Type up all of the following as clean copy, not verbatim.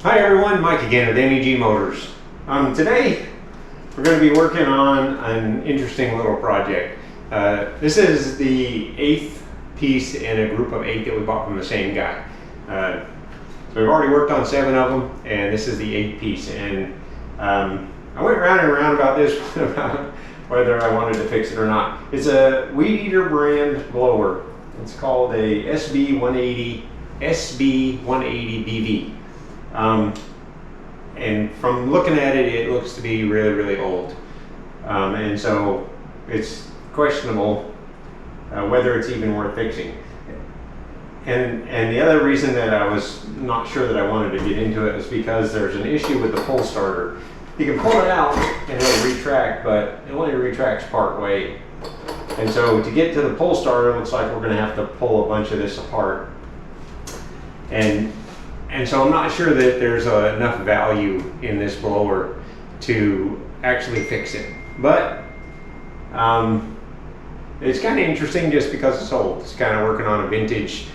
Hi everyone, Mike again with MEG Motors. Today we're going to be working on an interesting little project. This is the 8th piece in a group of 8 that we bought from the same guy. So we've already worked on 7 of them, and this is the 8th piece. And I went round and round about this about whether I wanted to fix it or not. It's a WeedEater brand blower. It's called a SB180 BV. And from looking at it, it looks to be really old. And so it's questionable whether it's even worth fixing. And the other reason that I was not sure that I wanted to get into it is because there's an issue with the pull starter. You can pull it out and it'll retract, but it only retracts part way. And so to get to the pull starter, it looks like we're going to have to pull a bunch of this apart. And so I'm not sure that there's enough value in this blower to actually fix it. But it's kind of interesting just because it's old. It's kind of working on a vintage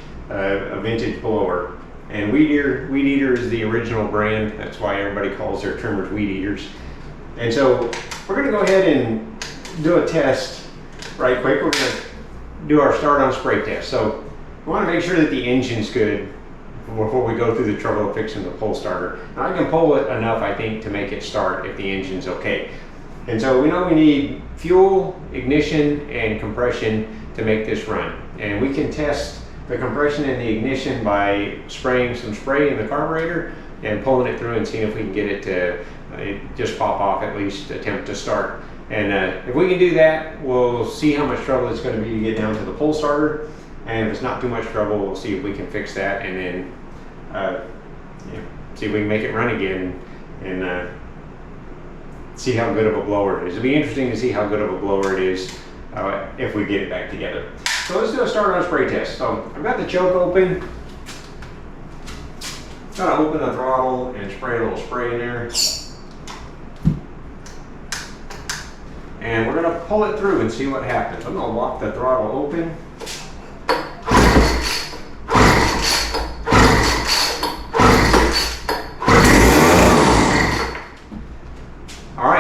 blower. And WeedEater is the original brand. That's why everybody calls their trimmers WeedEaters. And so we're going to go ahead and do a test right quick. We're going to do our start on spray test. So we want to make sure that the engine's good before we go through the trouble of fixing the pull starter. Now I can pull it enough, I think, to make it start if the engine's okay. And so we know we need fuel, ignition, and compression to make this run. And we can test the compression and the ignition by spraying some spray in the carburetor and pulling it through and seeing if we can get it to just pop off, at least attempt to start. And if we can do that, we'll see how much trouble it's going to be to get down to the pull starter. And if it's not too much trouble, we'll see if we can fix that, and then see if we can make it run again, and see how good of a blower it is. It'll be interesting to see how good of a blower it is if we get it back together. So let's do a start on spray test. So I've got the choke open. Gotta open the throttle and spray a little spray in there. And we're gonna pull it through and see what happens. I'm gonna lock the throttle open.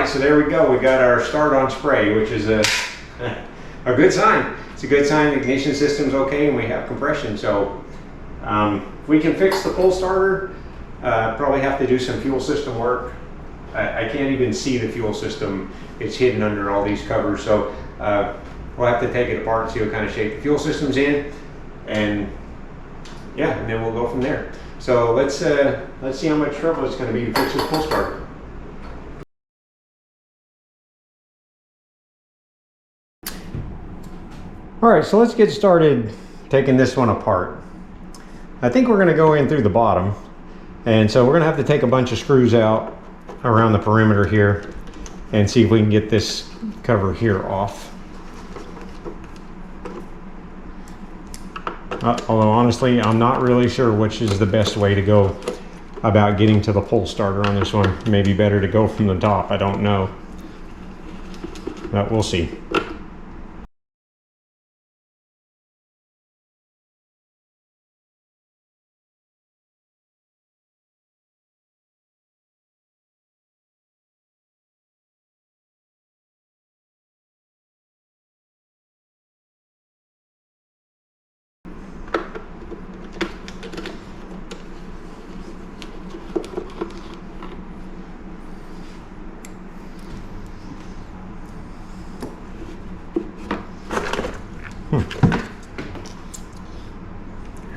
So there we go. We got our start on spray, which is a good sign. It's a good sign the ignition system's okay and we have compression. So if we can fix the pull starter, probably have to do some fuel system work. I can't even see the fuel system. It's hidden under all these covers. So we'll have to take it apart and see what kind of shape the fuel system's in, and yeah, and then we'll go from there. So let's see how much trouble it's going to be to fix this pull starter. All right, so let's get started taking this one apart. I think we're going to go in through the bottom, and so we're going to have to take a bunch of screws out around the perimeter here and see if we can get this cover here off. Although honestly, I'm not really sure which is the best way to go about getting to the pull starter on this one. Maybe better to go from the top, I don't know. But we'll see.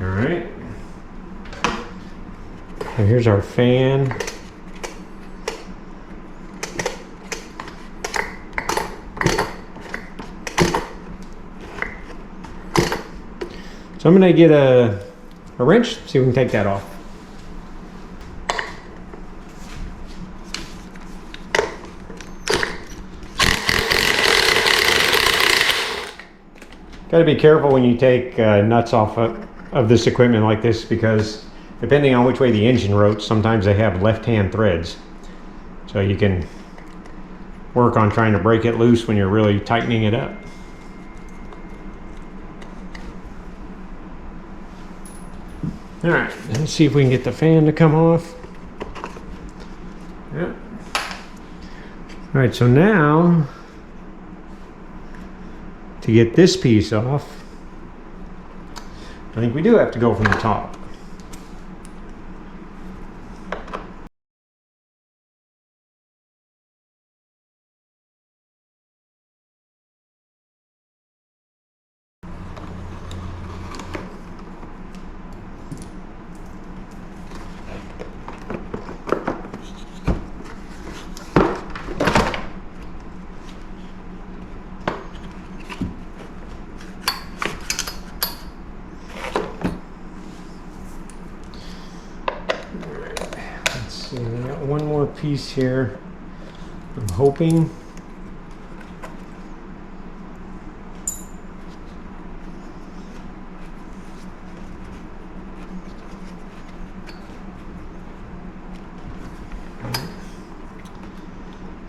All right, so here's our fan. So I'm going to get a wrench, see if we can take that off. Got to be careful when you take nuts off of this equipment like this, because depending on which way the engine rotates, sometimes they have left-hand threads. So you can work on trying to break it loose when you're really tightening it up. All right, let's see if we can get the fan to come off. All right, so now to get this piece off, I think we do have to go from the top. Let's see, we got one more piece here. I'm hoping.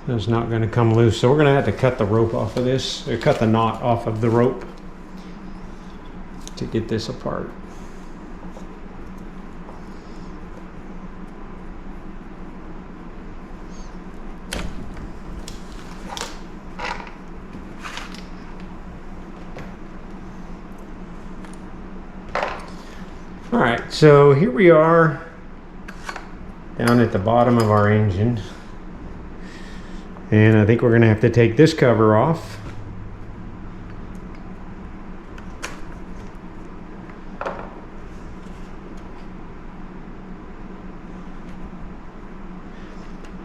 It's not going to come loose, so we're going to have to cut the rope off of this, or cut the knot off of the rope to get this apart. All right, so here we are down at the bottom of our engine. And I think we're going to have to take this cover off.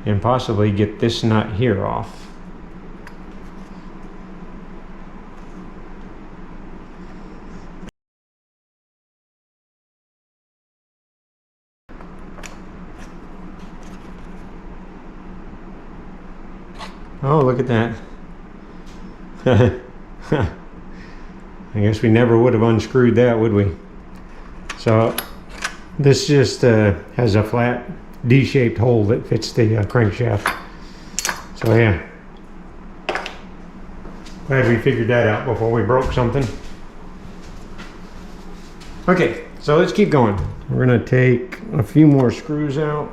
And possibly get this nut here off. Oh, look at that. I guess we never would have unscrewed that, would we? So this just has a flat D-shaped hole that fits the crankshaft. So yeah, glad we figured that out before we broke something. Okay, so let's keep going. We're gonna take a few more screws out.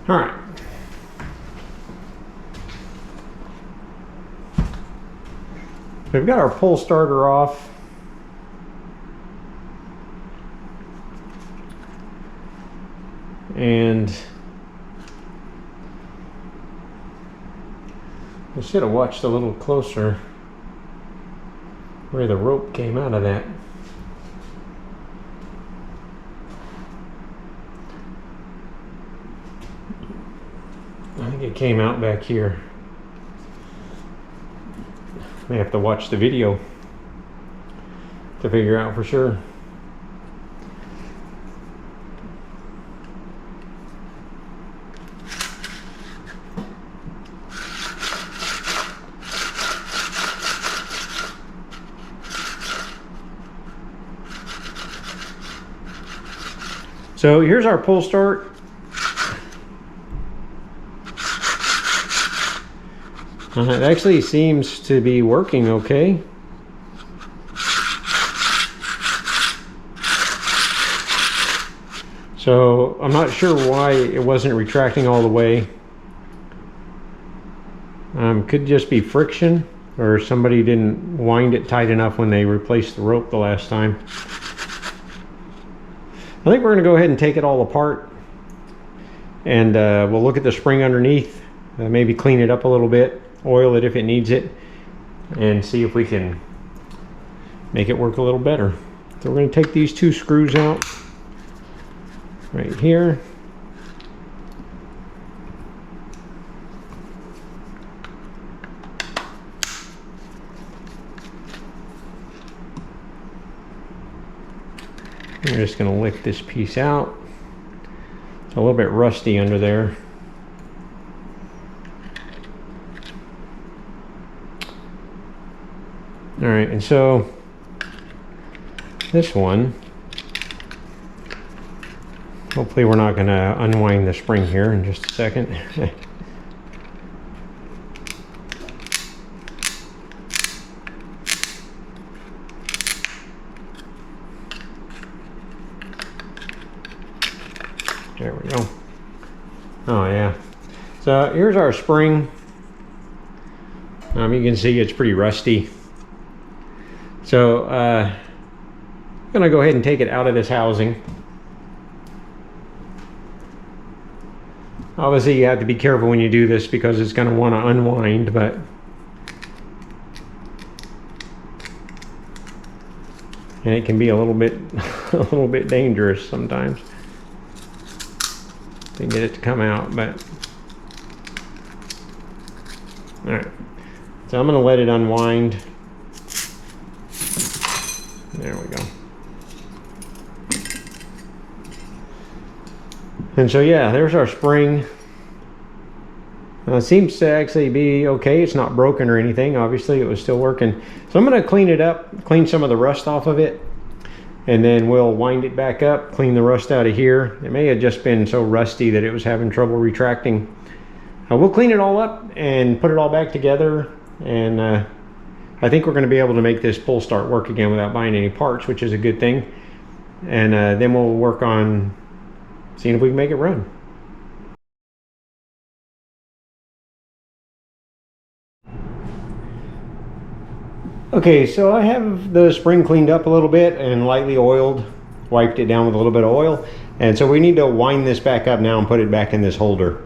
All right. So we've got our pull starter off. And I should have watched a little closer where the rope came out of that. I think it came out back here. May have to watch the video to figure out for sure. So here's our pull start. It actually seems to be working okay. So I'm not sure why it wasn't retracting all the way. Could just be friction, or somebody didn't wind it tight enough when they replaced the rope the last time. I think we're going to go ahead and take it all apart, and we'll look at the spring underneath, maybe clean it up a little bit, oil it if it needs it, and see if we can make it work a little better. So we're going to take these two screws out right here. I'm just going to lift this piece out. It's a little bit rusty under there. All right, and so this one, hopefully we're not going to unwind the spring here in just a second. There we go. Oh yeah. So here's our spring. You can see it's pretty rusty. So I'm gonna go ahead and take it out of this housing. Obviously you have to be careful when you do this because it's gonna want to unwind, but and it can be a little bit dangerous sometimes to get it to come out, but all right. So I'm going to let it unwind. There we go. And so yeah, there's our spring. It seems to actually be okay. It's not broken or anything. Obviously it was still working. So I'm going to clean it up, clean some of the rust off of it, and then we'll wind it back up, clean the rust out of here. It may have just been so rusty that it was having trouble retracting. We'll clean it all up and put it all back together, and I think we're going to be able to make this pull start work again without buying any parts, which is a good thing. And then we'll work on seeing if we can make it run. Okay, so I have the spring cleaned up a little bit and lightly oiled, wiped it down with a little bit of oil. And so we need to wind this back up now and put it back in this holder.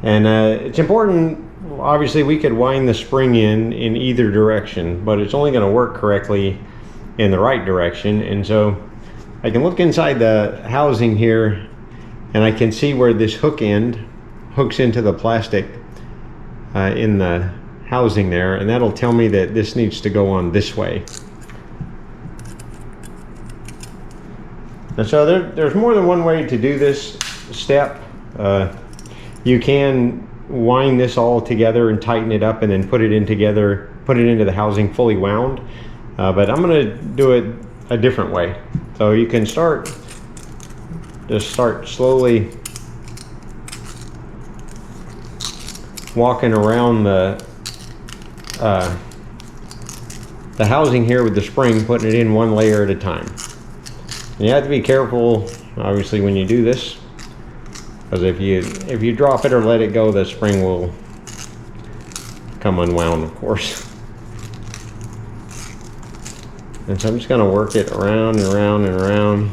And it's important, obviously we could wind the spring in either direction, but it's only going to work correctly in the right direction. And so I can look inside the housing here and I can see where this hook end hooks into the plastic in the housing there, and that'll tell me that this needs to go on this way. And so there's more than one way to do this step. You can wind this all together and tighten it up and then put it in together, put it into the housing fully wound. But I'm going to do it a different way. So you can start slowly walking around the housing here with the spring, putting it in one layer at a time. And you have to be careful, obviously, when you do this, because if you drop it or let it go, the spring will come unwound, of course. And so I'm just going to work it around and around and around.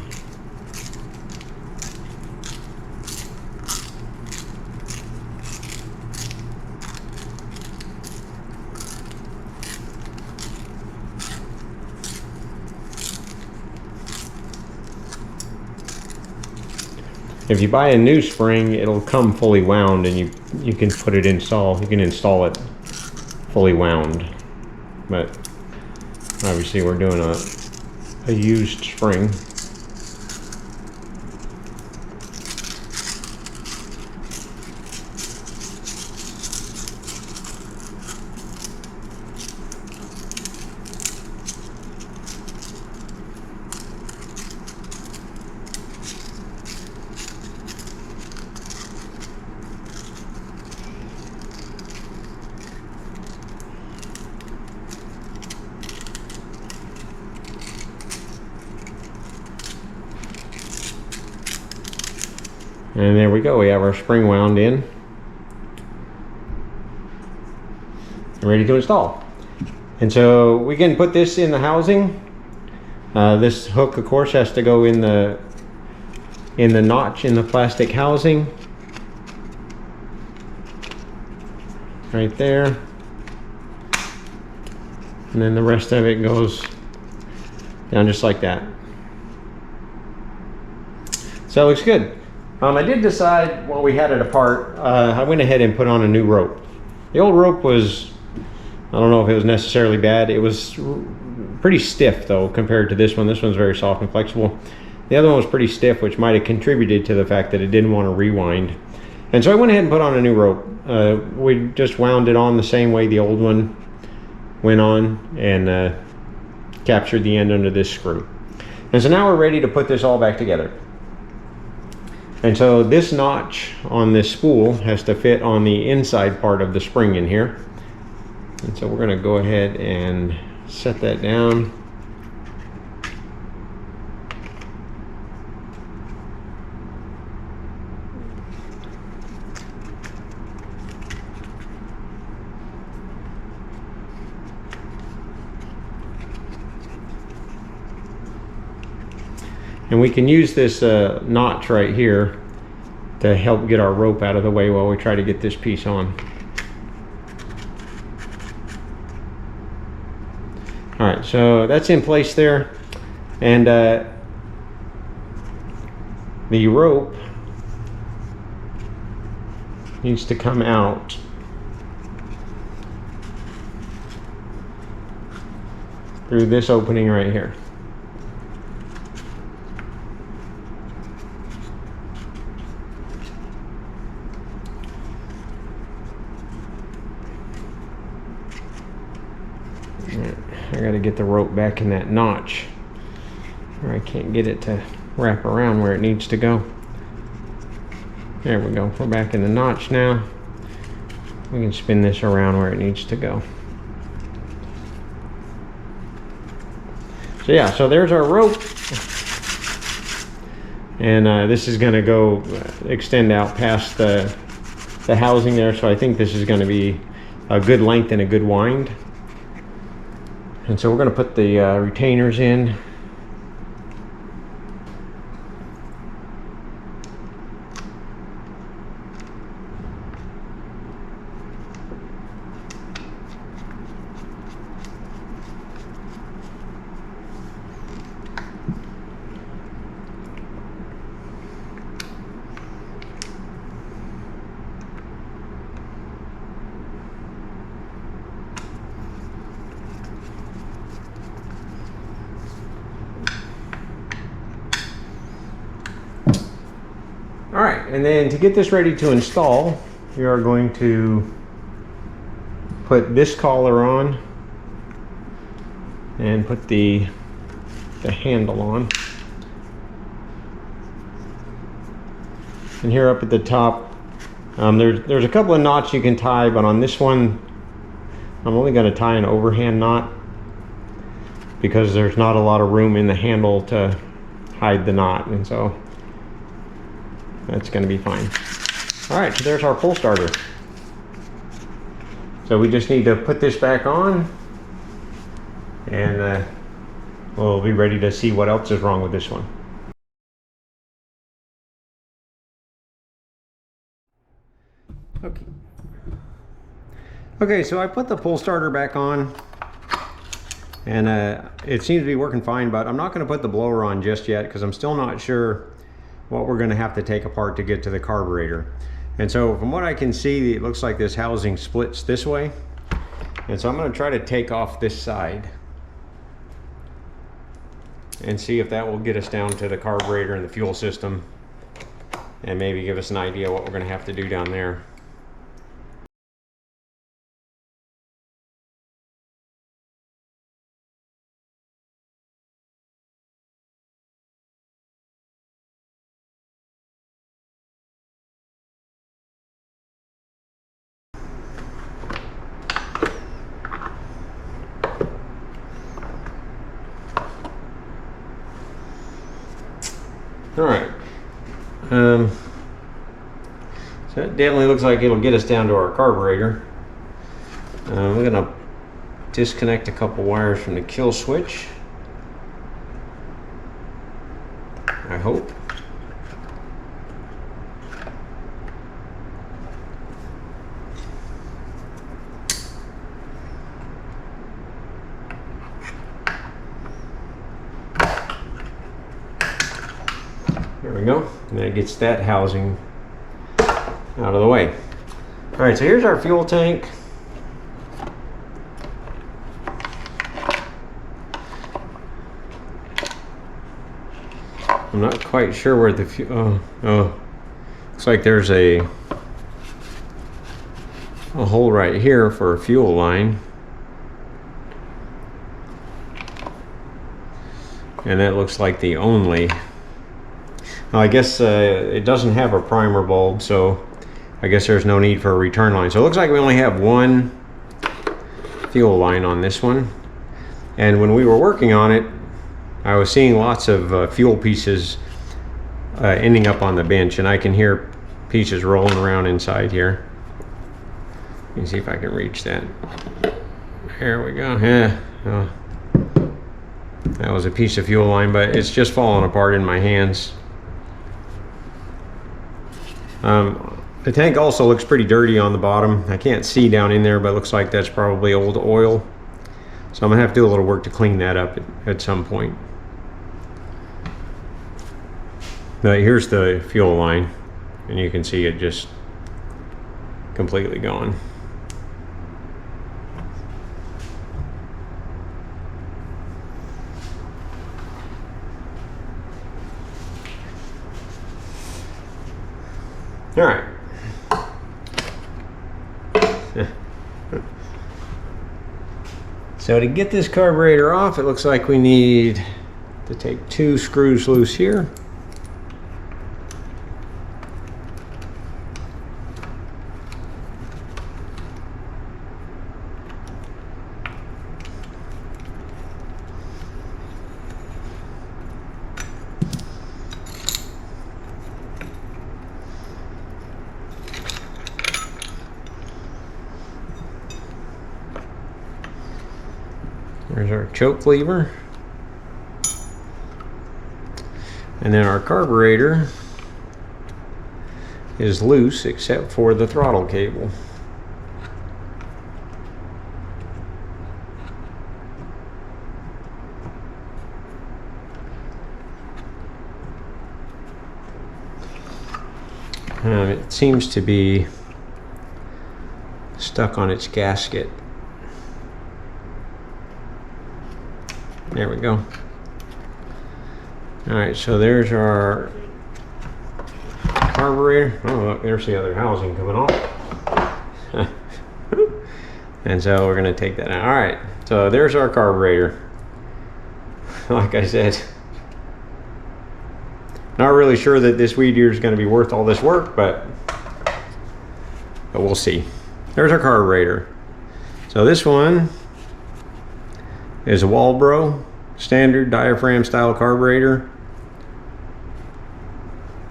If you buy a new spring, it'll come fully wound, and you can put it install. You can install it fully wound, but obviously we're doing a used spring. And there we go, we have our spring wound in, ready to install. And so we can put this in the housing. This hook, of course, has to go in the notch in the plastic housing. Right there. And then the rest of it goes down just like that. So it looks good. I did decide while we had it apart, I went ahead and put on a new rope. The old rope was, I don't know if it was necessarily bad. It was pretty stiff though compared to this one. This one's very soft and flexible. The other one was pretty stiff, which might have contributed to the fact that it didn't want to rewind. And so I went ahead and put on a new rope. We just wound it on the same way the old one went on, and captured the end under this screw. And so now we're ready to put this all back together. And so this notch on this spool has to fit on the inside part of the spring in here. And so we're going to go ahead and set that down. And we can use this notch right here to help get our rope out of the way while we try to get this piece on. All right, so that's in place there. And the rope needs to come out through this opening right here. I got to get the rope back in that notch, or I can't get it to wrap around where it needs to go. There we go. We're back in the notch now. We can spin this around where it needs to go. So yeah, so there's our rope. And this is going to go extend out past the housing there. So I think this is going to be a good length and a good wind. And so we're going to put the retainers in. All right, and then to get this ready to install, we are going to put this collar on and put the handle on. And here up at the top, there's a couple of knots you can tie, but on this one, I'm only going to tie an overhand knot because there's not a lot of room in the handle to hide the knot, and so that's going to be fine. All right, so there's our pull starter. So we just need to put this back on, and we'll be ready to see what else is wrong with this one. Okay, so I put the pull starter back on, and it seems to be working fine, but I'm not going to put the blower on just yet because I'm still not sure what we're going to have to take apart to get to the carburetor. And so from what I can see, it looks like this housing splits this way. And so I'm going to try to take off this side and see if that will get us down to the carburetor and the fuel system, and maybe give us an idea what we're going to have to do down there. All right, so it definitely looks like it'll get us down to our carburetor. We're gonna disconnect a couple wires from the kill switch, I hope. There we go, and that gets that housing out of the way. All right, so here's our fuel tank. I'm not quite sure where the fuel, looks like there's a hole right here for a fuel line. And that looks like the only. Well, I guess it doesn't have a primer bulb, so I guess there's no need for a return line. So it looks like we only have one fuel line on this one. And when we were working on it, I was seeing lots of fuel pieces ending up on the bench, and I can hear pieces rolling around inside here. Let me see if I can reach that. There we go. Yeah. Oh. That was a piece of fuel line, but it's just falling apart in my hands. The tank also looks pretty dirty on the bottom. I can't see down in there, but it looks like that's probably old oil. So I'm gonna have to do a little work to clean that up at some point. But here's the fuel line, and you can see it just completely gone. All right. So to get this carburetor off, it looks like we need to take 2 screws loose here. There's our choke lever. And then our carburetor is loose except for the throttle cable. It seems to be stuck on its gasket. There we go. All right, so there's our carburetor. Oh, look, there's the other housing coming off. And so we're gonna take that out. All right, so there's our carburetor. Like I said, not really sure that this WeedEater is gonna be worth all this work, but we'll see. There's our carburetor. So this one is a Walbro standard diaphragm style carburetor.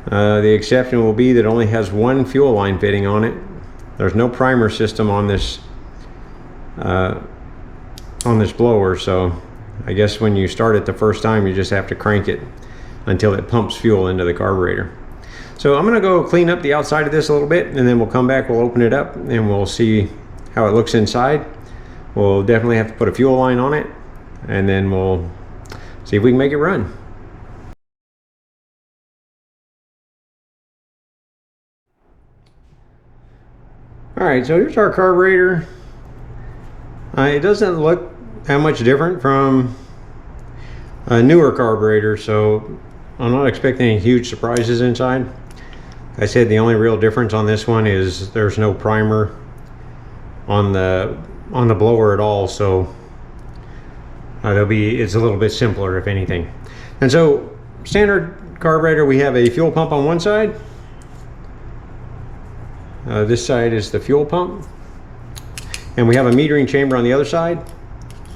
The exception will be that it only has one fuel line fitting on it. There's no primer system on this blower, so I guess when you start it the first time, you just have to crank it until it pumps fuel into the carburetor. So I'm gonna go clean up the outside of this a little bit, and then we'll come back, we'll open it up, and we'll see how it looks inside. We'll definitely have to put a fuel line on it, and then we'll see if we can make it run. All right, so here's our carburetor. It doesn't look that much different from a newer carburetor, so I'm not expecting any huge surprises inside. I said the only real difference on this one is there's no primer on the blower at all, so it's a little bit simpler if anything. And so standard carburetor, we have a fuel pump on one side. This side is the fuel pump, and we have a metering chamber on the other side,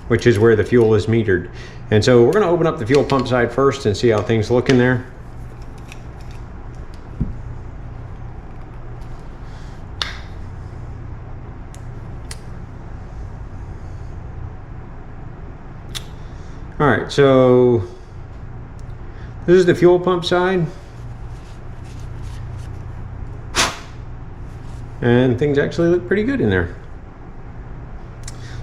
which is where the fuel is metered. And so we're going to open up the fuel pump side first and see how things look in there. All right, so this is the fuel pump side, and things actually look pretty good in there.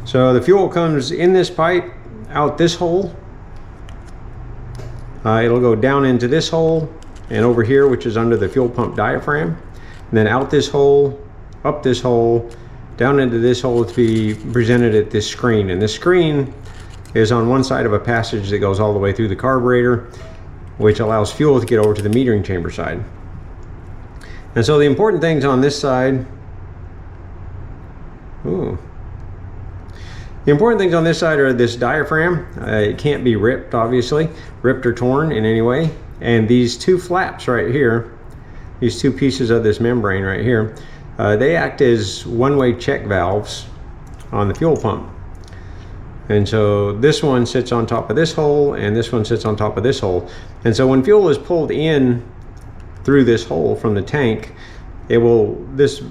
So the fuel comes in this pipe, out this hole. It'll go down into this hole and over here, which is under the fuel pump diaphragm, and then out this hole, up this hole, down into this hole to be presented at this screen. And this screen is on one side of a passage that goes all the way through the carburetor, which allows fuel to get over to the metering chamber side. And so the important things on this side, the important things on this side are this diaphragm. It can't be ripped, obviously, ripped or torn in any way. And these two flaps right here, these two pieces of this membrane right here, they act as one-way check valves on the fuel pump. And so this one sits on top of this hole, and this one sits on top of this hole. And so when fuel is pulled in through this hole from the tank, it will, this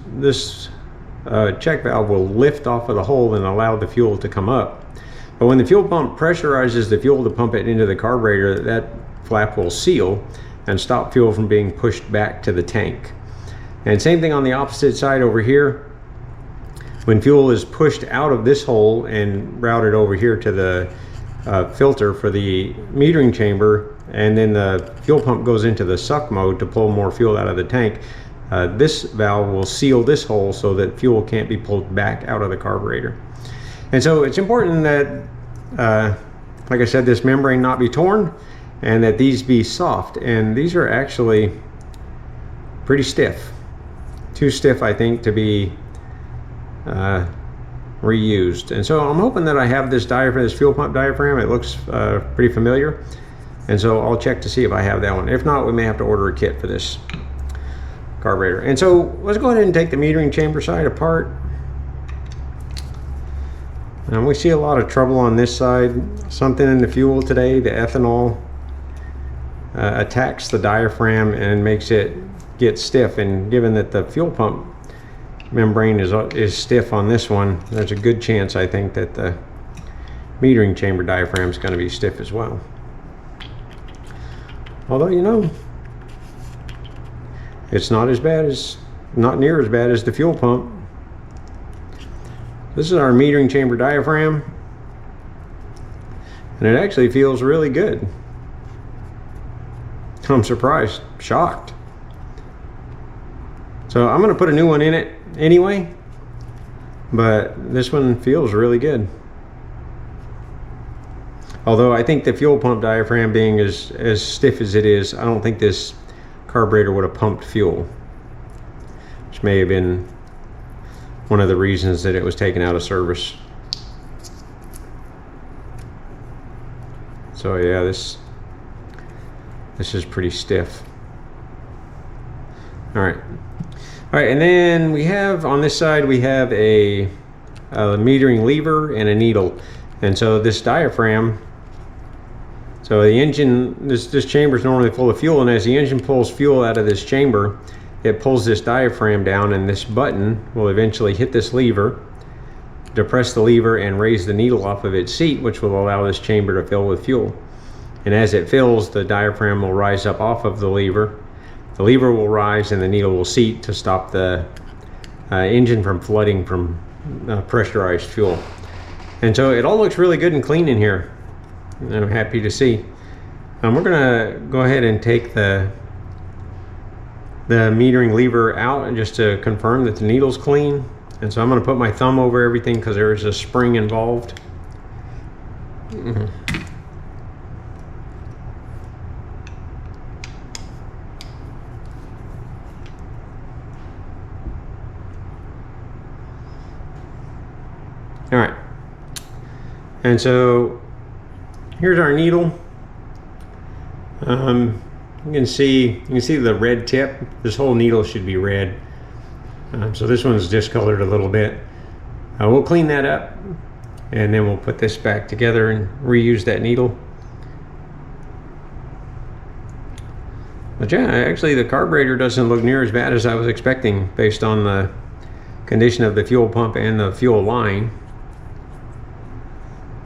check valve will lift off of the hole and allow the fuel to come up. But when the fuel pump pressurizes the fuel to pump it into the carburetor, that flap will seal and stop fuel from being pushed back to the tank. And same thing on the opposite side over here. When fuel is pushed out of this hole and routed over here to the filter for the metering chamber, and then the fuel pump goes into the suck mode to pull more fuel out of the tank, this valve will seal this hole so that fuel can't be pulled back out of the carburetor. And so it's important that, like I said, this membrane not be torn and that these be soft. And these are actually pretty stiff. Too stiff, I think, to be reused. And so I'm hoping that I have this diaphragm, this fuel pump diaphragm. It looks pretty familiar. And so I'll check to see if I have that one. If not, we may have to order a kit for this carburetor. And so let's go ahead and take the metering chamber side apart. And we see a lot of trouble on this side. Something in the fuel today, the ethanol, attacks the diaphragm and makes it get stiff. And given that the fuel pump membrane is stiff on this one, there's a good chance, I think, that the metering chamber diaphragm is going to be stiff as well. Although, you know, it's not near as bad as the fuel pump. This is our metering chamber diaphragm, and it actually feels really good. I'm surprised, shocked. So I'm going to put a new one in it anyway, but this one feels really good. Although I think the fuel pump diaphragm being as stiff as it is, I don't think this carburetor would have pumped fuel, which may have been one of the reasons that it was taken out of service. So yeah, this is pretty stiff. All right, and then we have on this side, we have a metering lever and a needle. And so this diaphragm, so the engine, this chamber is normally full of fuel, and as the engine pulls fuel out of this chamber, it pulls this diaphragm down, and this button will eventually hit this lever, depress the lever, and raise the needle off of its seat, which will allow this chamber to fill with fuel. And as it fills, the diaphragm will rise up off of the lever. The lever will rise and the needle will seat to stop the engine from flooding from pressurized fuel. And so it all looks really good and clean in here, and I'm happy to see. We're gonna go ahead and take the metering lever out, and just to confirm that the needle's clean. And so I'm going to put my thumb over everything because there is a spring involved. All right, and so here's our needle. You can see the red tip. This whole needle should be red. So this one's discolored a little bit. We'll clean that up, and then we'll put this back together and reuse that needle. But yeah, actually the carburetor doesn't look near as bad as I was expecting based on the condition of the fuel pump and the fuel line.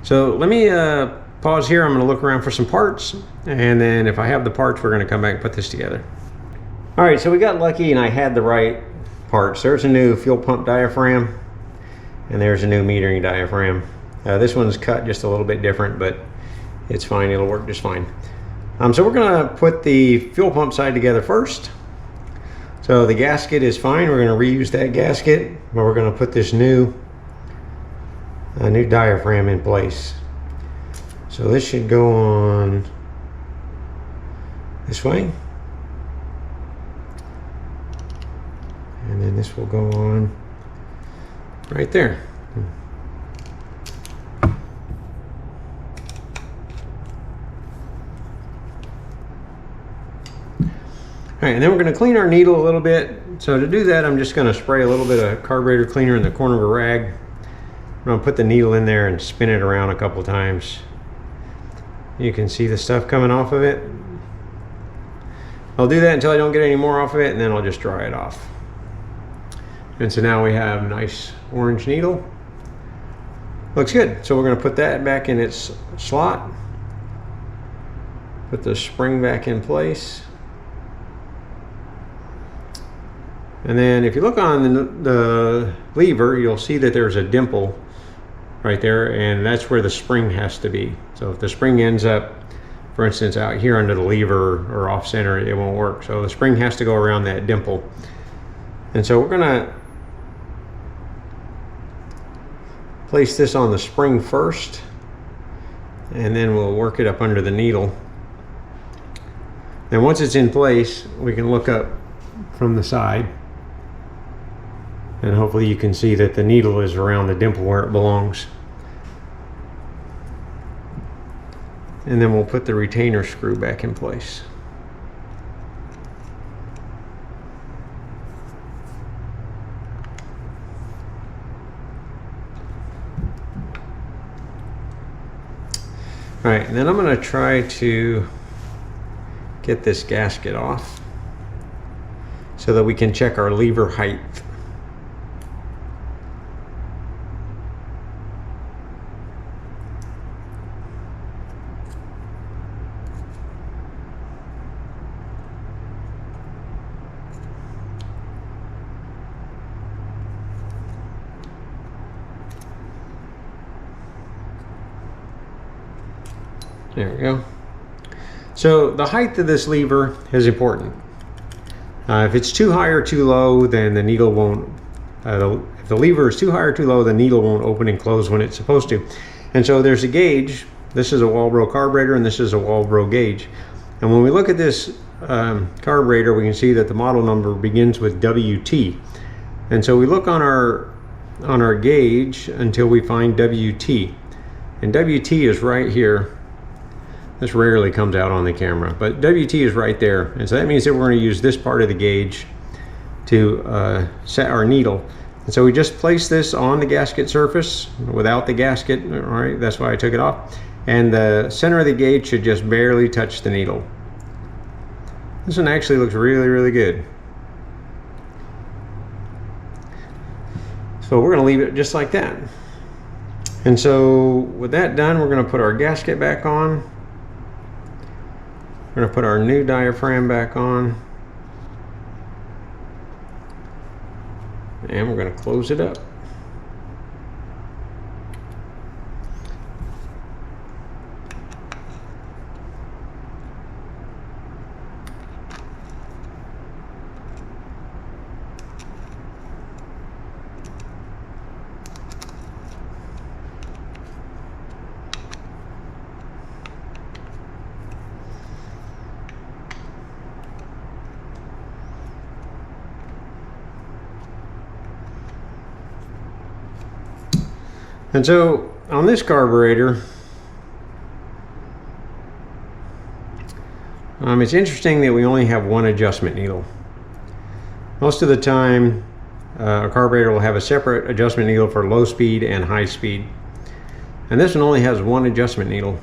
So let me pause here. I'm going to look around for some parts, and then if I have the parts, we're going to come back and put this together. All right, so we got lucky and I had the right parts. There's a new fuel pump diaphragm, and there's a new metering diaphragm. This one's cut just a little bit different, but it's fine. It'll work just fine. So we're going to put the fuel pump side together first. So the gasket is fine. We're going to reuse that gasket, but we're going to put this new diaphragm in place. So this should go on this way. And then this will go on right there. All right, and then we're going to clean our needle a little bit. So to do that, I'm just going to spray a little bit of carburetor cleaner in the corner of a rag. I'm going to put the needle in there and spin it around a couple times. You can see the stuff coming off of it. I'll do that until I don't get any more off of it, and then I'll just dry it off. And so now we have a nice orange needle. Looks good. So we're going to put that back in its slot. Put the spring back in place. And then if you look on the lever, you'll see that there's a dimple right there, and that's where the spring has to be. So if the spring ends up, for instance, out here under the lever or off center, it won't work. So the spring has to go around that dimple. And so we're gonna place this on the spring first, and then we'll work it up under the needle. And once it's in place, we can look up from the side. And hopefully you can see that the needle is around the dimple where it belongs. And then we'll put the retainer screw back in place. All right, and then I'm going to try to get this gasket off so that we can check our lever height. There we go. So the height of this lever is important. If it's too high or too low, then the needle won't, if the lever is too high or too low, the needle won't open and close when it's supposed to. And so there's a gauge. This is a Walbro carburetor, and this is a Walbro gauge. And when we look at this carburetor, we can see that the model number begins with WT. And so we look on our gauge until we find WT. And WT is right here. This rarely comes out on the camera, but WT is right there. And so that means that we're going to use this part of the gauge to set our needle. And so we just place this on the gasket surface without the gasket. All right, that's why I took it off. And the center of the gauge should just barely touch the needle. This one actually looks really, really good. So we're going to leave it just like that. And so with that done, we're going to put our gasket back on. We're going to put our new diaphragm back on. And we're going to close it up. And so on this carburetor, it's interesting that we only have one adjustment needle. Most of the time, a carburetor will have a separate adjustment needle for low speed and high speed. And this one only has one adjustment needle.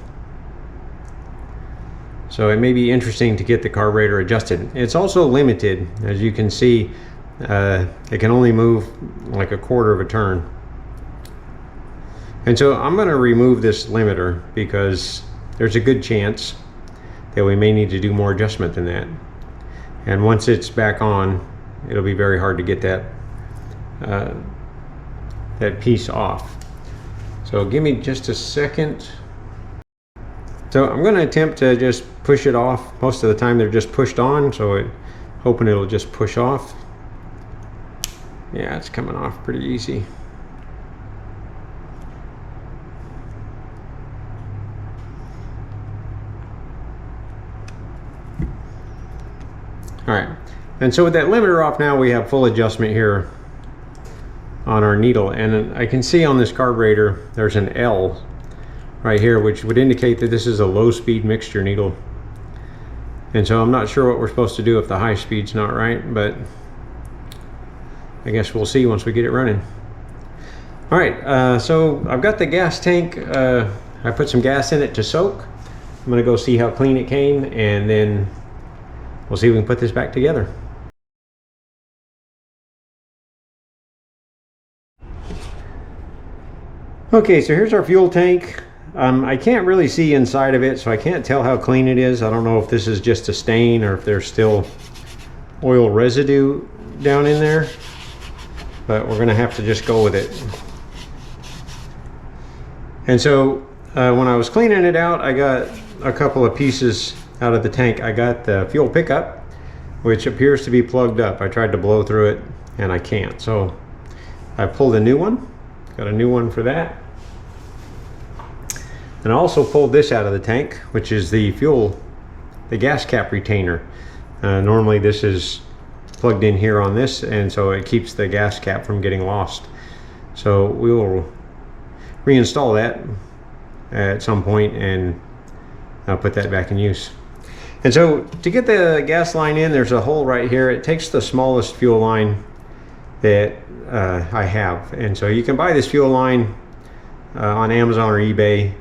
So it may be interesting to get the carburetor adjusted. It's also limited. As you can see, it can only move like a quarter of a turn. And so I'm going to remove this limiter because there's a good chance that we may need to do more adjustment than that. And once it's back on, it'll be very hard to get that that piece off. So give me just a second. So I'm going to attempt to just push it off. Most of the time they're just pushed on, so hoping it'll just push off. Yeah, it's coming off pretty easy. All right, and so with that limiter off now, we have full adjustment here on our needle, and I can see on this carburetor there's an L right here, which would indicate that this is a low speed mixture needle. And so I'm not sure what we're supposed to do if the high speed's not right, but I guess we'll see once we get it running. All right, so I've got the gas tank. I put some gas in it to soak. I'm gonna go see how clean it came, and then we'll see if we can put this back together. Okay, so here's our fuel tank. I can't really see inside of it, so I can't tell how clean it is. I don't know if this is just a stain or if there's still oil residue down in there, but we're gonna have to just go with it. And so when I was cleaning it out, I got a couple of pieces out of the tank. I got the fuel pickup, which appears to be plugged up. I tried to blow through it and I can't. So I pulled a new one, got a new one for that. And I also pulled this out of the tank, which is the gas cap retainer. Normally this is plugged in here on this, and so it keeps the gas cap from getting lost. So we will reinstall that at some point and I'll put that back in use. And so to get the gas line in, there's a hole right here. It takes the smallest fuel line that I have. And so you can buy this fuel line on Amazon or eBay.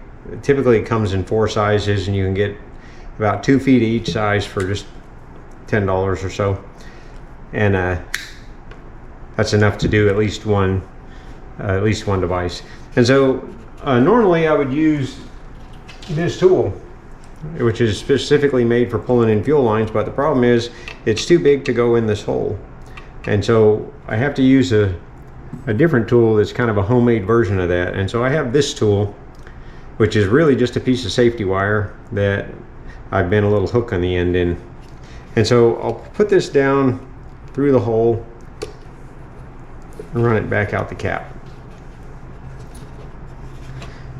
Typically it comes in 4 sizes, and you can get about 2 feet of each size for just $10 or so. And that's enough to do at least one device. And so normally I would use this tool, which is specifically made for pulling in fuel lines, but the problem is it's too big to go in this hole. And so I have to use a different tool that's kind of a homemade version of that. And so I have this tool, which is really just a piece of safety wire that I've bent a little hook on the end in. And so I'll put this down through the hole and run it back out the cap.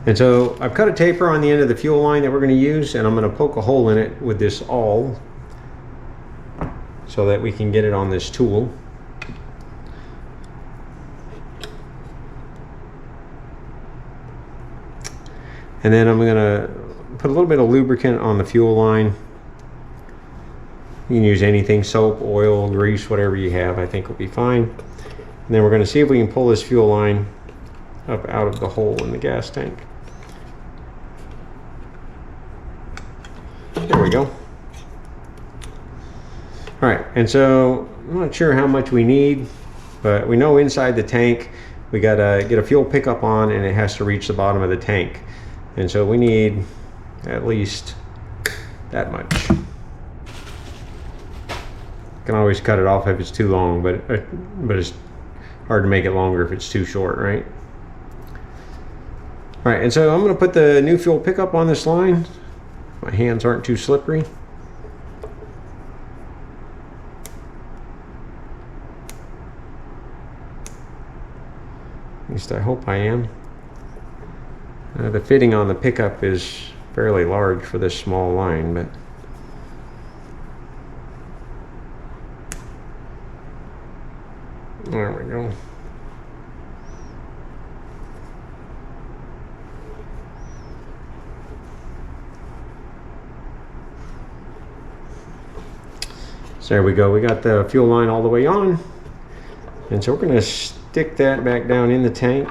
And so I've cut a taper on the end of the fuel line that we're going to use, and I'm going to poke a hole in it with this awl so that we can get it on this tool. And then I'm going to put a little bit of lubricant on the fuel line. You can use anything, soap, oil, grease, whatever you have, I think will be fine. And then we're going to see if we can pull this fuel line up out of the hole in the gas tank. There we go. All right, and so I'm not sure how much we need, but we know inside the tank we got to get a fuel pickup on, and it has to reach the bottom of the tank. And so we need at least that much. Can always cut it off if it's too long, but it's hard to make it longer if it's too short, right? All right, and so I'm going to put the new fuel pickup on this line. My hands aren't too slippery. At least I hope I am. The fitting on the pickup is fairly large for this small line, but there we go. So there we go. We got the fuel line all the way on. And so we're going to stick that back down in the tank.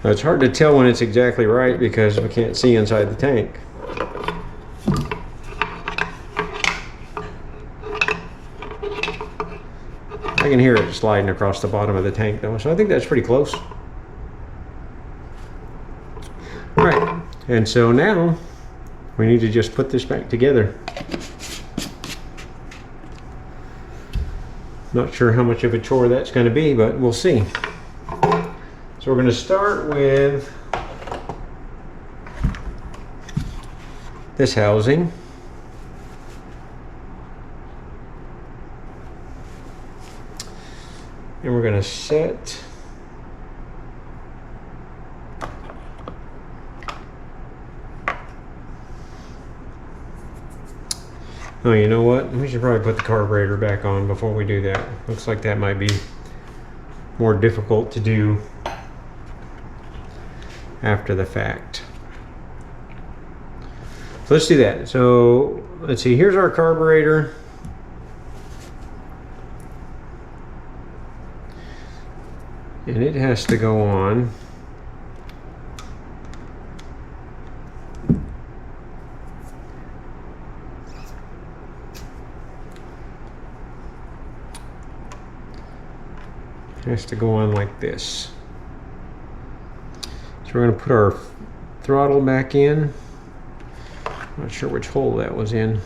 Now, it's hard to tell when it's exactly right because we can't see inside the tank. I can hear it sliding across the bottom of the tank though, so I think that's pretty close. All right, and so now we need to just put this back together. Not sure how much of a chore that's going to be, but we'll see. So we're going to start with this housing. And we're going to set oh, you know what? We should probably put the carburetor back on before we do that. Looks like that might be more difficult to do after the fact. So let's do that. So let's see, here's our carburetor. And it has to go on. It has to go on like this. So we're going to put our throttle back in. I'm not sure which hole that was in.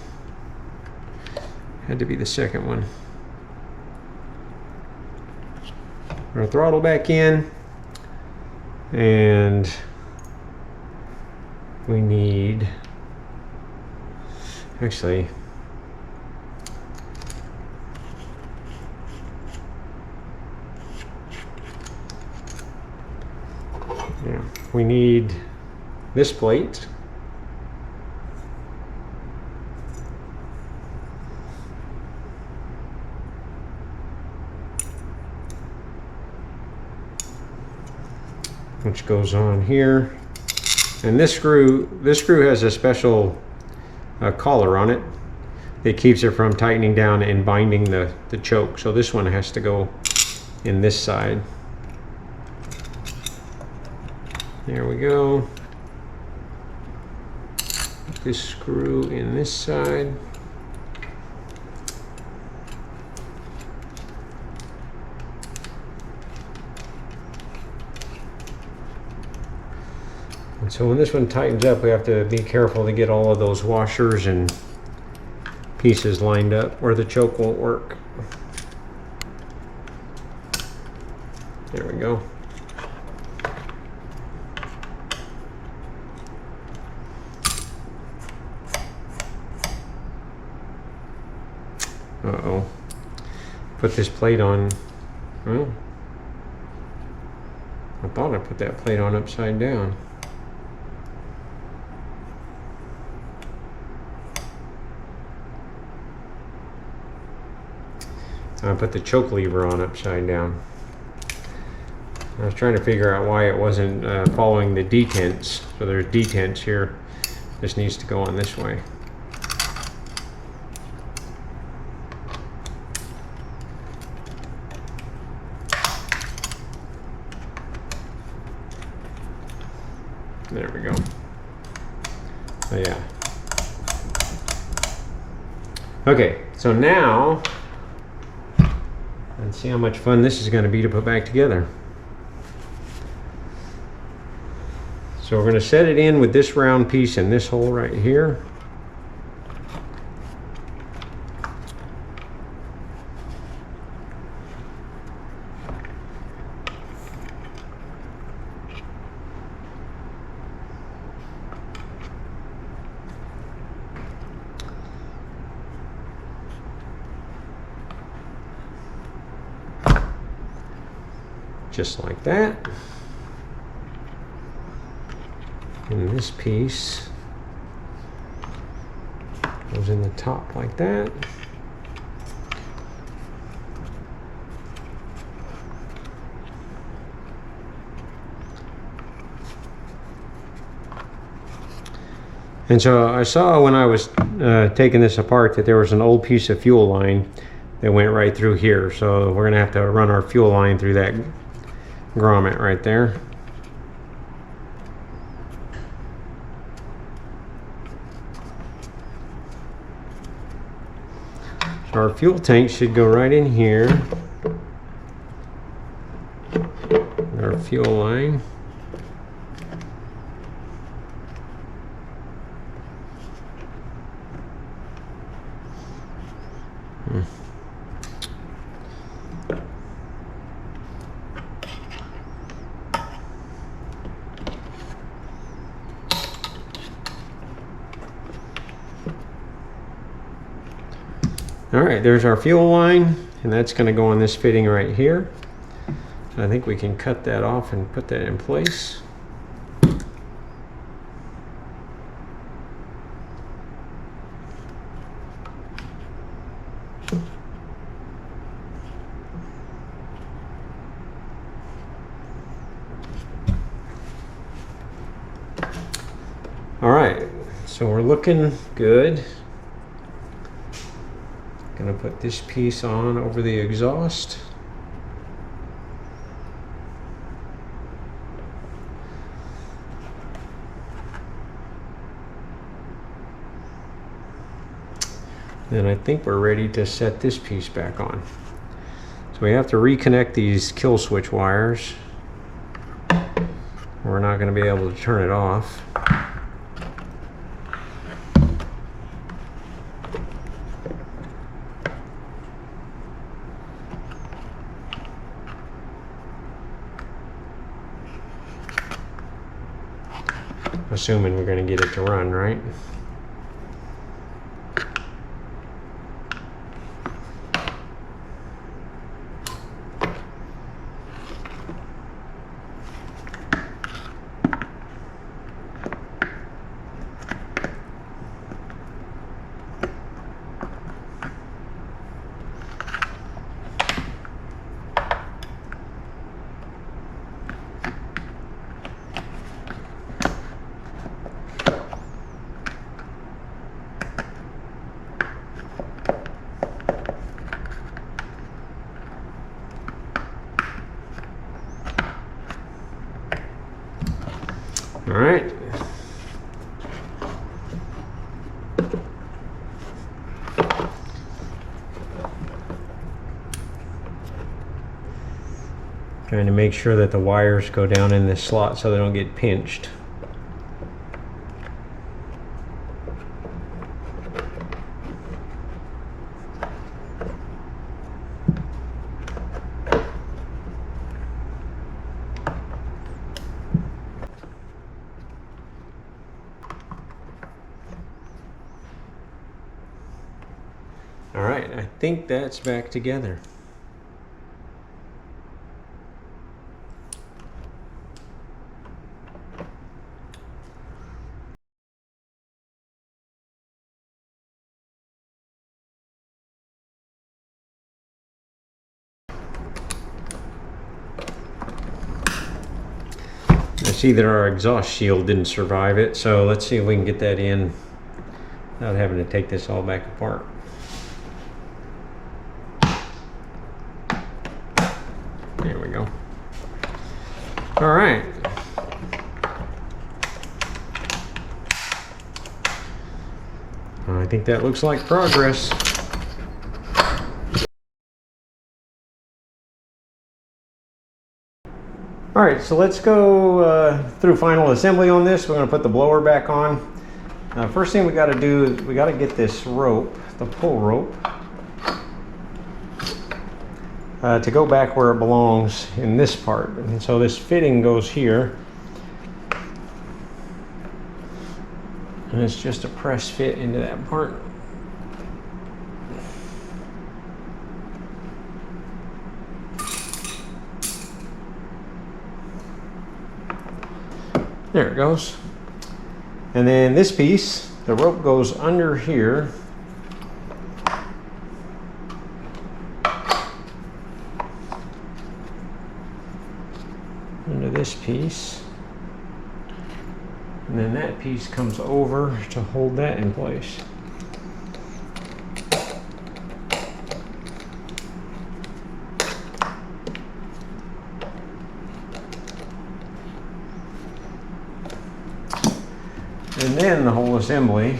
Had to be the second one. Put our throttle back in, and we need, actually, yeah, we need this plate. Which goes on here, and this screw has a special collar on it that keeps it from tightening down and binding the choke. So this one has to go in this side. There we go. Put this screw in this side. And so when this one tightens up, we have to be careful to get all of those washers and pieces lined up or the choke won't work. There we go. Uh-oh. Put this plate on. Well, I thought I put that plate on upside down. I put the choke lever on upside down. I was trying to figure out why it wasn't following the detents. So there's detents here. This needs to go on this way. There we go. So yeah. Okay, so now let's see how much fun this is going to be to put back together. So we're going to set it in with this round piece in this hole right here. Just like that. And this piece goes in the top like that. And so I saw when I was taking this apart that there was an old piece of fuel line that went right through here. So we're gonna have to run our fuel line through that grommet right there. So our fuel tank should go right in here. Our fuel line. All right, there's our fuel line, and that's going to go on this fitting right here. So I think we can cut that off and put that in place. All right, so we're looking good. Gonna put this piece on over the exhaust. Then I think we're ready to set this piece back on. So we have to reconnect these kill switch wires. We're not going to be able to turn it off. Assuming we're going to get it to run, right? All right. Trying to make sure that the wires go down in this slot so they don't get pinched. All right, I think that's back together. I see that our exhaust shield didn't survive it, so let's see if we can get that in without having to take this all back apart. There we go. All right. I think that looks like progress. All right, so let's go through final assembly on this. We're going to put the blower back on. First thing we got to do is we got to get this rope, the pull rope, to go back where it belongs in this part. And so this fitting goes here. And it's just a press fit into that part. There it goes. And then this piece, the rope goes under here. Into this piece. And then that piece comes over to hold that in place. And then the whole assembly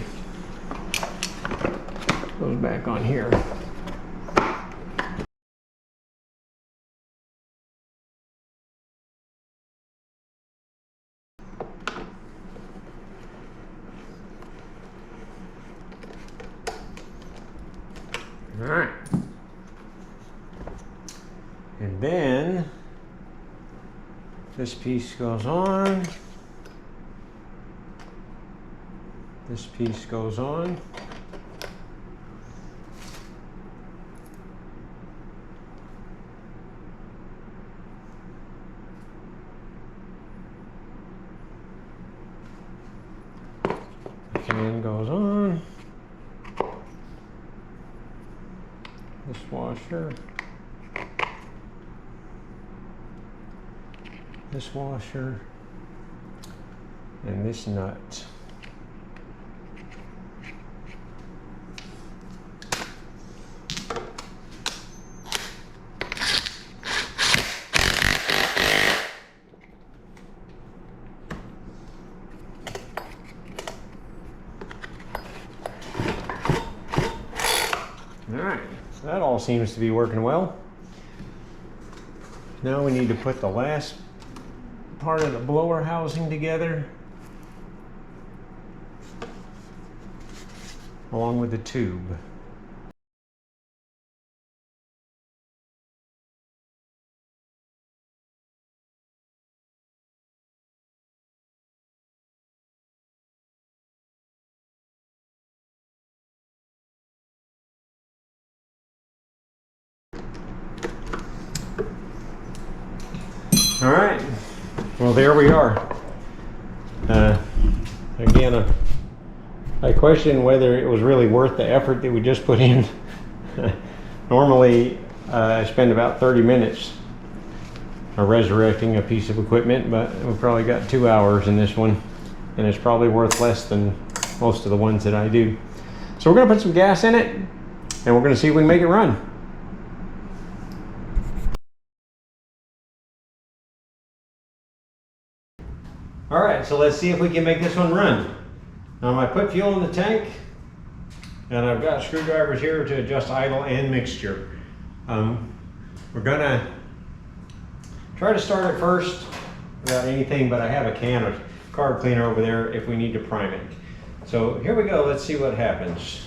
goes back on here. All right. And then this piece goes on. This piece goes on. washer, this washer, and this nut. Alright, so that all seems to be working well. Now we need to put the last part of the blower housing together, along with the tube. All right, well, there we are. Again, I question whether it was really worth the effort that we just put in. Normally, I spend about 30 minutes resurrecting a piece of equipment, but we probably got 2 hours in this one, and it's probably worth less than most of the ones that I do. So we're gonna put some gas in it, and we're gonna see if we can make it run. All right, so let's see if we can make this one run. I put fuel in the tank, and I've got screwdrivers here to adjust idle and mixture. We're gonna try to start it first without anything, but I have a can of carb cleaner over there if we need to prime it. So here we go, let's see what happens.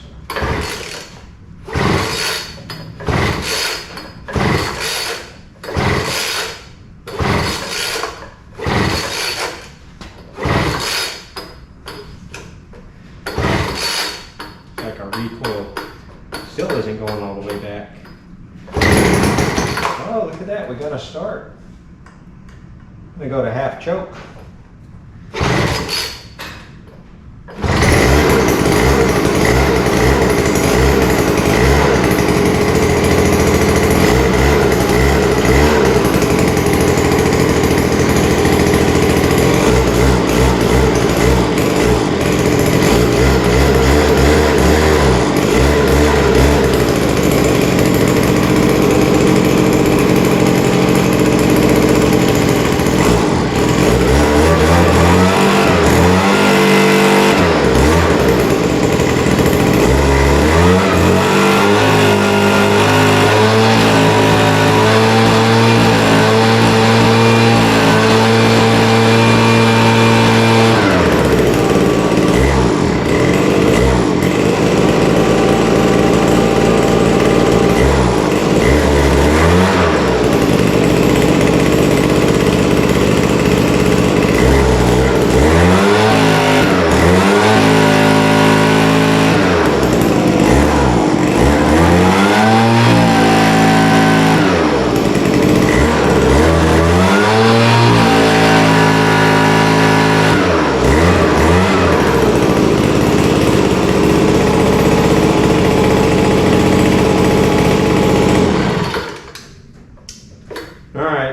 Like our recoil still isn't going all the way back. Oh, look at that, we got a start. I'm gonna go to half choke.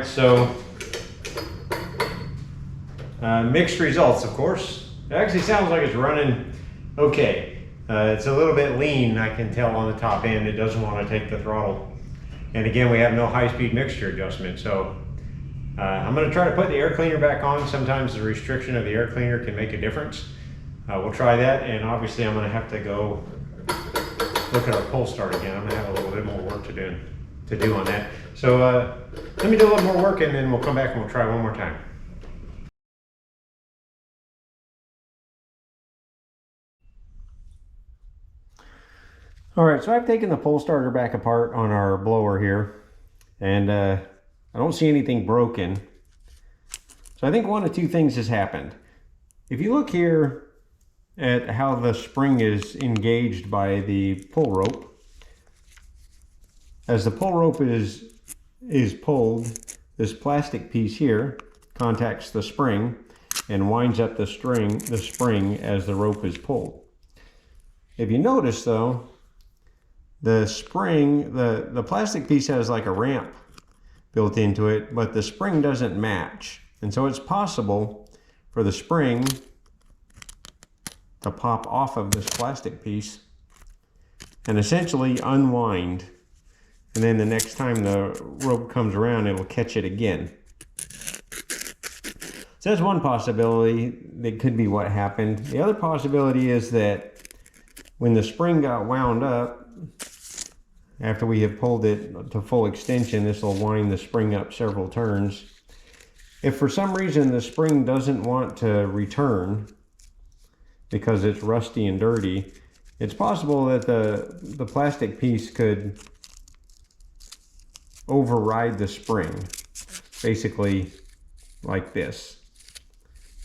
So mixed results, of course. It actually sounds like it's running okay. It's a little bit lean, I can tell on the top end. It doesn't want to take the throttle. And again, we have no high-speed mixture adjustment. So I'm going to try to put the air cleaner back on. Sometimes the restriction of the air cleaner can make a difference. We'll try that, and obviously I'm going to have to go look at our pull start again. I'm going to have a little bit more work to do on that. So let me do a little more work, and then we'll come back and we'll try one more time. All right, so I've taken the pull starter back apart on our blower here, and I don't see anything broken. So I think one of two things has happened. If you look here at how the spring is engaged by the pull rope, as the pull rope is pulled, this plastic piece here contacts the spring and winds up the spring as the rope is pulled. If you notice though, the spring, the plastic piece has like a ramp built into it, but the spring doesn't match. And so it's possible for the spring to pop off of this plastic piece and essentially unwind. And then the next time the rope comes around, it'll catch it again. So that's one possibility. That could be what happened. The other possibility is that when the spring got wound up, after we have pulled it to full extension, this will wind the spring up several turns. If for some reason the spring doesn't want to return because it's rusty and dirty, it's possible that the plastic piece could override the spring, basically like this,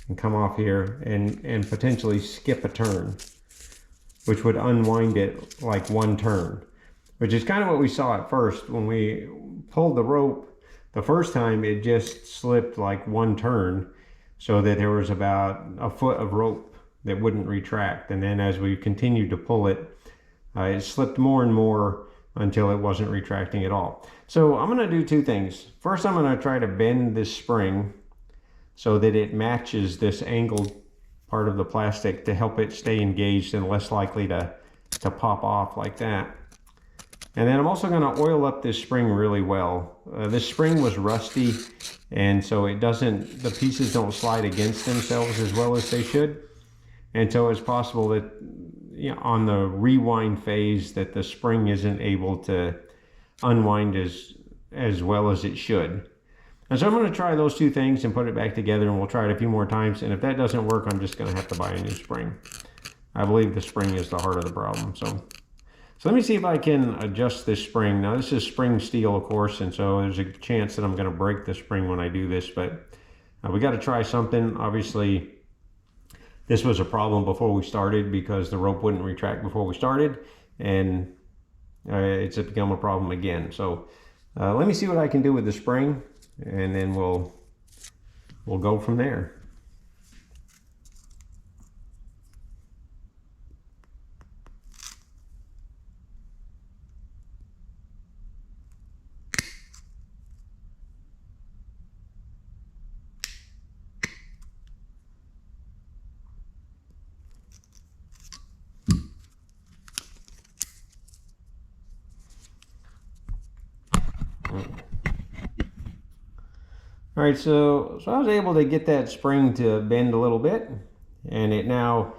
and come off here and potentially skip a turn, which would unwind it like one turn, which is kind of what we saw at first. When we pulled the rope the first time, it just slipped like one turn, so that there was about a foot of rope that wouldn't retract. And then as we continued to pull it, it slipped more and more until it wasn't retracting at all. So I'm going to do two things. First, I'm going to try to bend this spring so that it matches this angled part of the plastic to help it stay engaged and less likely to pop off like that. And then I'm also going to oil up this spring really well. This spring was rusty, and so the pieces don't slide against themselves as well as they should. And so it's possible that, you know, on the rewind phase, that the spring isn't able to unwind as well as it should. And so I'm going to try those two things and put it back together, and we'll try it a few more times. And if that doesn't work, I'm just going to have to buy a new spring. I believe the spring is the heart of the problem. So let me see if I can adjust this spring. Now, this is spring steel, of course, and so there's a chance that I'm going to break the spring when I do this, but we got to try something. Obviously, this was a problem before we started because the rope wouldn't retract before we started, and it's become a problem again. So let me see what I can do with the spring, and then we'll go from there. All right, so I was able to get that spring to bend a little bit, and it now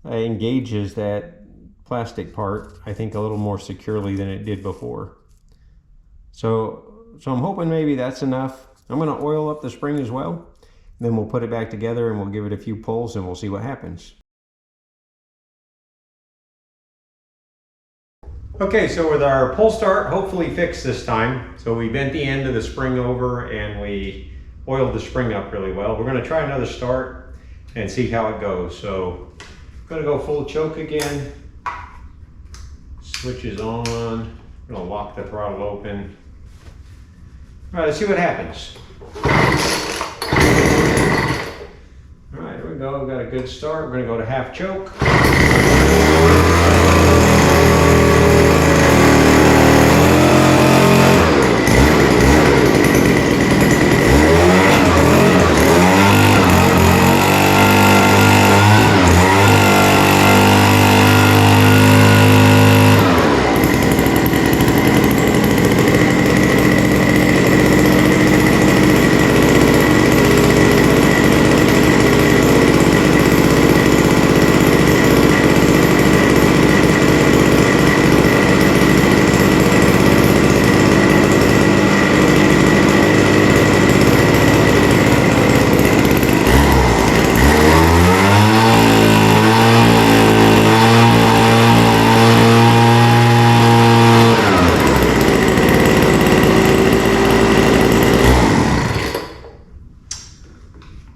engages that plastic part, I think, a little more securely than it did before. So I'm hoping maybe that's enough. I'm going to oil up the spring as well, and then we'll put it back together and we'll give it a few pulls and we'll see what happens. Okay, so with our pull start hopefully fixed this time, so we bent the end of the spring over and we oiled the spring up really well. We're going to try another start and see how it goes. So I'm going to go full choke again. Switch is on. I'm going to lock the throttle open. All right, let's see what happens. All right, here we go. We've got a good start. We're going to go to half choke.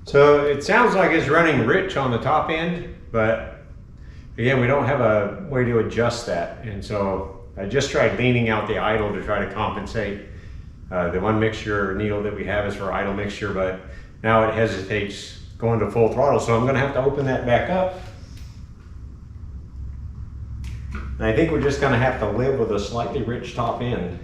So it sounds like it's running rich on the top end, but again, we don't have a way to adjust that. And so I just tried leaning out the idle to try to compensate. The one mixture needle that we have is for idle mixture, but now it hesitates going to full throttle. So I'm going to have to open that back up And I think we're just gonna have to live with a slightly rich top end.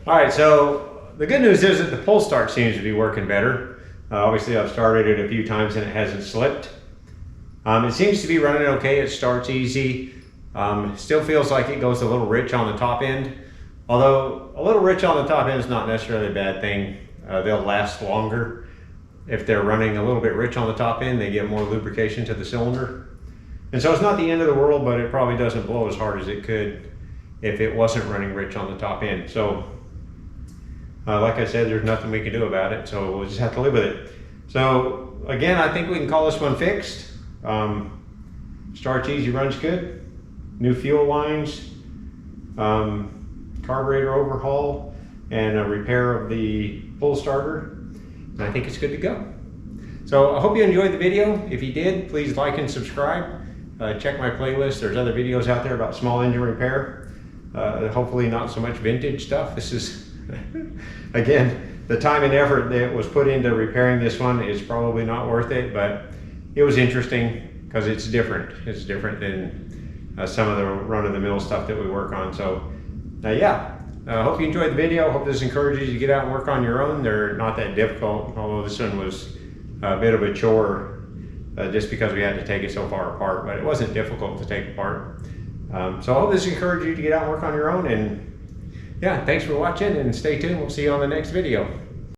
All right, so the good news is that the pull start seems to be working better. Obviously, I've started it a few times and it hasn't slipped. It seems to be running okay. It starts easy. Still feels like it goes a little rich on the top end. Although a little rich on the top end is not necessarily a bad thing. They'll last longer. If they're running a little bit rich on the top end, they get more lubrication to the cylinder. And so it's not the end of the world, but it probably doesn't blow as hard as it could if it wasn't running rich on the top end. So like I said, there's nothing we can do about it, so we'll just have to live with it. So again, I think we can call this one fixed. Starts easy, runs good. New fuel lines, carburetor overhaul, and a repair of the pull starter. And I think it's good to go. So I hope you enjoyed the video. If you did, please like and subscribe. Check my playlist. There's other videos out there about small engine repair. Hopefully not so much vintage stuff. This is again, the time and effort that was put into repairing this one is probably not worth it, but it was interesting because it's different. It's different than some of the run-of-the-mill stuff that we work on. So yeah, I hope you enjoyed the video. Hope this encourages you to get out and work on your own. They're not that difficult, although this one was a bit of a chore just because we had to take it so far apart, but it wasn't difficult to take apart. So I hope this encourages you to get out and work on your own. And yeah, thanks for watching and stay tuned. We'll see you on the next video.